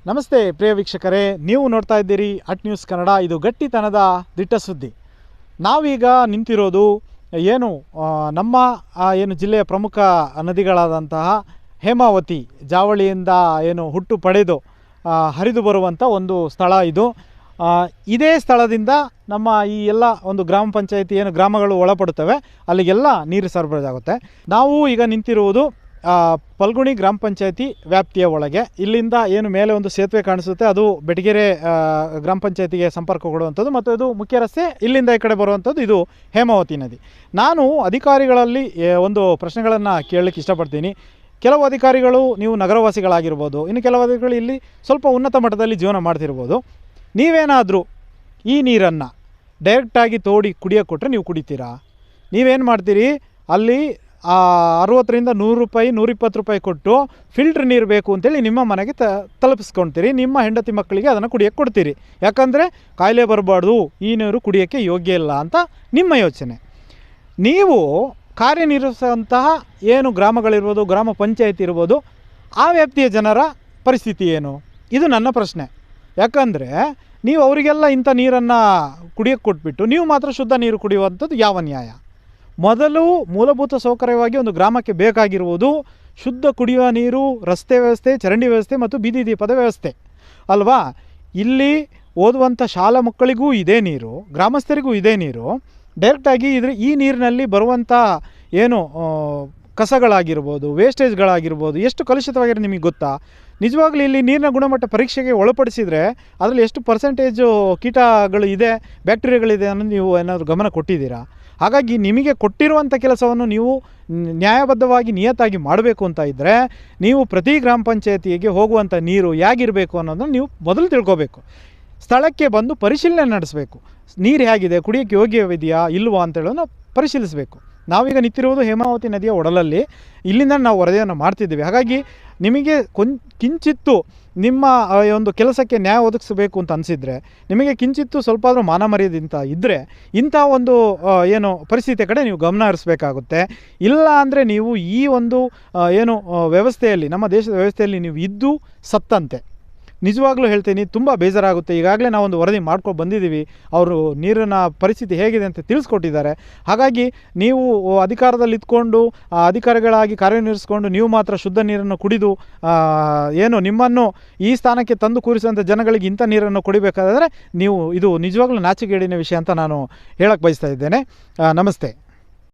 ನಮಸ್ತೆ ಪ್ರಿಯ ವೀಕ್ಷಕರೇ, ನೀವು ನೋಡ್ತಾ ಇದ್ದೀರಿ ಅಟ್ ನ್ಯೂಸ್ ಕನ್ನಡ. ಇದು ಗಟ್ಟಿತನದ ದಿಟ್ಟ ಸುದ್ದಿ. ನಾವೀಗ ನಿಂತಿರೋದು ನಮ್ಮ ಜಿಲ್ಲೆಯ ಪ್ರಮುಖ ನದಿಗಳಾದಂತಹ ಹೇಮಾವತಿ ಜಾವಳಿಯಿಂದ ಹುಟ್ಟು ಪಡೆದು ಹರಿದು ಬರುವಂಥ ಒಂದು ಸ್ಥಳ ಇದು. ಇದೇ ಸ್ಥಳದಿಂದ ನಮ್ಮ ಈ ಎಲ್ಲ ಒಂದು ಗ್ರಾಮ ಪಂಚಾಯಿತಿ ಗ್ರಾಮಗಳು ಒಳಪಡುತ್ತವೆ, ಅಲ್ಲಿಗೆಲ್ಲ ನೀರು ಸರಬರಾಜಾಗುತ್ತೆ. ನಾವು ಈಗ ನಿಂತಿರುವುದು ಪಲ್ಗುಣಿ ಗ್ರಾಮ ಪಂಚಾಯಿತಿ ವ್ಯಾಪ್ತಿಯ ಒಳಗೆ. ಇಲ್ಲಿಂದ ಮೇಲೆ ಒಂದು ಸೇತುವೆ ಕಾಣಿಸುತ್ತೆ, ಅದು ಬೆಟಗೆರೆ ಗ್ರಾಮ ಪಂಚಾಯಿತಿಗೆ ಸಂಪರ್ಕ ಕೊಡುವಂಥದ್ದು, ಮತ್ತು ಇದು ಮುಖ್ಯ ರಸ್ತೆ. ಇಲ್ಲಿಂದ ಈ ಕಡೆ ಬರುವಂಥದ್ದು ಇದು ಹೇಮಾವತಿ ನದಿ. ನಾನು ಅಧಿಕಾರಿಗಳಲ್ಲಿ ಒಂದು ಪ್ರಶ್ನೆಗಳನ್ನು ಕೇಳಲಿಕ್ಕೆ ಇಷ್ಟಪಡ್ತೀನಿ. ಕೆಲವು ಅಧಿಕಾರಿಗಳು ನೀವು ನಗರವಾಸಿಗಳಾಗಿರ್ಬೋದು, ಇನ್ನು ಕೆಲವು ಅಧಿಕಾರಿಗಳು ಇಲ್ಲಿ ಸ್ವಲ್ಪ ಉನ್ನತ ಮಟ್ಟದಲ್ಲಿ ಜೀವನ ಮಾಡ್ತಿರ್ಬೋದು. ನೀವೇನಾದರೂ ಈ ನೀರನ್ನು ಡೈರೆಕ್ಟಾಗಿ ತೋಡಿ ಕುಡಿಯೋಕ್ಕೆ ಕೊಟ್ಟರೆ ನೀವು ಕುಡಿತೀರಾ? ನೀವೇನು ಮಾಡ್ತೀರಿ? ಅಲ್ಲಿ 60ರಿಂದ 100 ರೂಪಾಯಿ 120 ರೂಪಾಯಿ ಕೊಟ್ಟು ಫಿಲ್ಟ್ರ್ ನೀರು ಬೇಕು ಅಂತೇಳಿ ನಿಮ್ಮ ಮನೆಗೆ ತಲುಪಿಸ್ಕೊಳ್ತೀರಿ. ನಿಮ್ಮ ಹೆಂಡತಿ ಮಕ್ಕಳಿಗೆ ಅದನ್ನು ಕುಡಿಯೋಕ್ಕೆ ಕೊಡ್ತೀರಿ. ಯಾಕಂದರೆ ಕಾಯಿಲೆ ಬರಬಾರ್ದು, ಈ ನೀರು ಕುಡಿಯೋಕ್ಕೆ ಯೋಗ್ಯ ಇಲ್ಲ ಅಂತ ನಿಮ್ಮ ಯೋಚನೆ. ನೀವು ಕಾರ್ಯನಿರ್ವಹಿಸುವಂತಹ ಗ್ರಾಮಗಳಿರ್ಬೋದು, ಗ್ರಾಮ ಪಂಚಾಯತಿ ಇರ್ಬೋದು, ಆ ವ್ಯಾಪ್ತಿಯ ಜನರ ಪರಿಸ್ಥಿತಿ ಏನು? ಇದು ನನ್ನ ಪ್ರಶ್ನೆ. ಯಾಕಂದರೆ ನೀವು ಅವರಿಗೆಲ್ಲ ಇಂಥ ನೀರನ್ನು ಕುಡಿಯೋಕ್ಕೆ ಕೊಟ್ಬಿಟ್ಟು ನೀವು ಮಾತ್ರ ಶುದ್ಧ ನೀರು ಕುಡಿಯುವಂಥದ್ದು ಯಾವ ನ್ಯಾಯ? ಮೊದಲು ಮೂಲಭೂತ ಸೌಕರ್ಯವಾಗಿ ಒಂದು ಗ್ರಾಮಕ್ಕೆ ಬೇಕಾಗಿರುವುದು ಶುದ್ಧ ಕುಡಿಯುವ ನೀರು, ರಸ್ತೆ ವ್ಯವಸ್ಥೆ, ಚರಂಡಿ ವ್ಯವಸ್ಥೆ ಮತ್ತು ಬೀದಿ ದೀಪದ ವ್ಯವಸ್ಥೆ ಅಲ್ವಾ? ಇಲ್ಲಿ ಓದುವಂಥ ಶಾಲಾ ಮಕ್ಕಳಿಗೂ ಇದೇ ನೀರು, ಗ್ರಾಮಸ್ಥರಿಗೂ ಇದೇ ನೀರು. ಡೈರೆಕ್ಟಾಗಿ ಈ ನೀರಿನಲ್ಲಿ ಬರುವಂಥ ಕಸಗಳಾಗಿರ್ಬೋದು, ವೇಸ್ಟೇಜ್ಗಳಾಗಿರ್ಬೋದು, ಎಷ್ಟು ಕಲುಷಿತವಾಗಿರೋ ನಿಮಗೆ ಗೊತ್ತಾ? ನಿಜವಾಗ್ಲೂ ಇಲ್ಲಿ ನೀರಿನ ಗುಣಮಟ್ಟ ಪರೀಕ್ಷೆಗೆ ಒಳಪಡಿಸಿದರೆ ಅದರಲ್ಲಿ ಎಷ್ಟು ಪರ್ಸೆಂಟೇಜು ಕೀಟಗಳು ಇದೆ, ಬ್ಯಾಕ್ಟೀರಿಯಾಗಳಿದೆ ಅನ್ನೋದು ನೀವು ಏನಾದರೂ ಗಮನ ಕೊಟ್ಟಿದ್ದೀರಾ? ಹಾಗಾಗಿ ನಿಮಗೆ ಕೊಟ್ಟಿರುವಂಥ ಕೆಲಸವನ್ನು ನೀವು ನ್ಯಾಯಬದ್ಧವಾಗಿ ನಿಯತ್ತಾಗಿ ಮಾಡಬೇಕು ಅಂತ ಇದ್ದರೆ ನೀವು ಪ್ರತಿ ಗ್ರಾಮ ಪಂಚಾಯತಿಗೆ ಹೋಗುವಂಥ ನೀರು ಹೇಗಿರಬೇಕು ಅನ್ನೋದನ್ನು ನೀವು ಮೊದಲು ತಿಳ್ಕೊಬೇಕು. ಸ್ಥಳಕ್ಕೆ ಬಂದು ಪರಿಶೀಲನೆ ನಡೆಸಬೇಕು. ನೀರು ಹೇಗಿದೆ, ಕುಡಿಯೋಕ್ಕೆ ಯೋಗ್ಯವಿದೆಯಾ ಇಲ್ವಾ ಅಂತೇಳೋದು ಪರಿಶೀಲಿಸಬೇಕು. ನಾವೀಗ ನಿಂತಿರುವುದು ಹೇಮಾವತಿ ನದಿಯ ಒಡಲಲ್ಲಿ. ಇಲ್ಲಿಂದ ನಾವು ವರದಿಯನ್ನು ಮಾಡ್ತಿದ್ದೀವಿ. ಹಾಗಾಗಿ ನಿಮಗೆ ಕಿಂಚಿತ್ತು ನಿಮ್ಮ ಒಂದು ಕೆಲಸಕ್ಕೆ ನ್ಯಾಯ ಒದಗಿಸಬೇಕು ಅಂತ ಅನಿಸಿದರೆ, ನಿಮಗೆ ಕಿಂಚಿತ್ತು ಸ್ವಲ್ಪ ಆದರೂ ಮಾನ ಮರ್ಯಾದಿಂದ ಇದ್ದರೆ ಇಂಥ ಒಂದು ಪರಿಸ್ಥಿತಿ ಕಡೆ ನೀವು ಗಮನ ಹರಿಸಬೇಕಾಗುತ್ತೆ. ಇಲ್ಲ ಅಂದರೆ ನೀವು ಈ ಒಂದು ವ್ಯವಸ್ಥೆಯಲ್ಲಿ, ನಮ್ಮ ದೇಶದ ವ್ಯವಸ್ಥೆಯಲ್ಲಿ ನೀವು ಇದ್ದು ಸತ್ತಂತೆ. ನಿಜವಾಗ್ಲೂ ಹೇಳ್ತೀನಿ, ತುಂಬ ಬೇಜಾರಾಗುತ್ತೆ. ಈಗಾಗಲೇ ನಾವೊಂದು ವರದಿ ಮಾಡ್ಕೊಂಡು ಬಂದಿದ್ದೀವಿ. ಅವರು ನೀರಿನ ಪರಿಸ್ಥಿತಿ ಹೇಗಿದೆ ಅಂತ ತಿಳಿಸ್ಕೊಟ್ಟಿದ್ದಾರೆ. ಹಾಗಾಗಿ ನೀವು ಅಧಿಕಾರದಲ್ಲಿ ಇದ್ಕೊಂಡು ಅಧಿಕಾರಿಗಳಾಗಿ ಕಾರ್ಯನಿರ್ವಹಿಸ್ಕೊಂಡು ನೀವು ಮಾತ್ರ ಶುದ್ಧ ನೀರನ್ನು ಕುಡಿದು ನಿಮ್ಮನ್ನು ಈ ಸ್ಥಾನಕ್ಕೆ ತಂದು ಕೂರಿಸುವಂಥ ಜನಗಳಿಗೆ ಇಂಥ ನೀರನ್ನು ಕುಡಿಬೇಕಾದ್ರೆ ಇದು ನಿಜವಾಗ್ಲೂ ನಾಚಿಕೆಗೇಡಿನ ವಿಷಯ ಅಂತ ನಾನು ಹೇಳಕ್ಕೆ ಬಯಸ್ತಾ ಇದ್ದೇನೆ. ನಮಸ್ತೆ.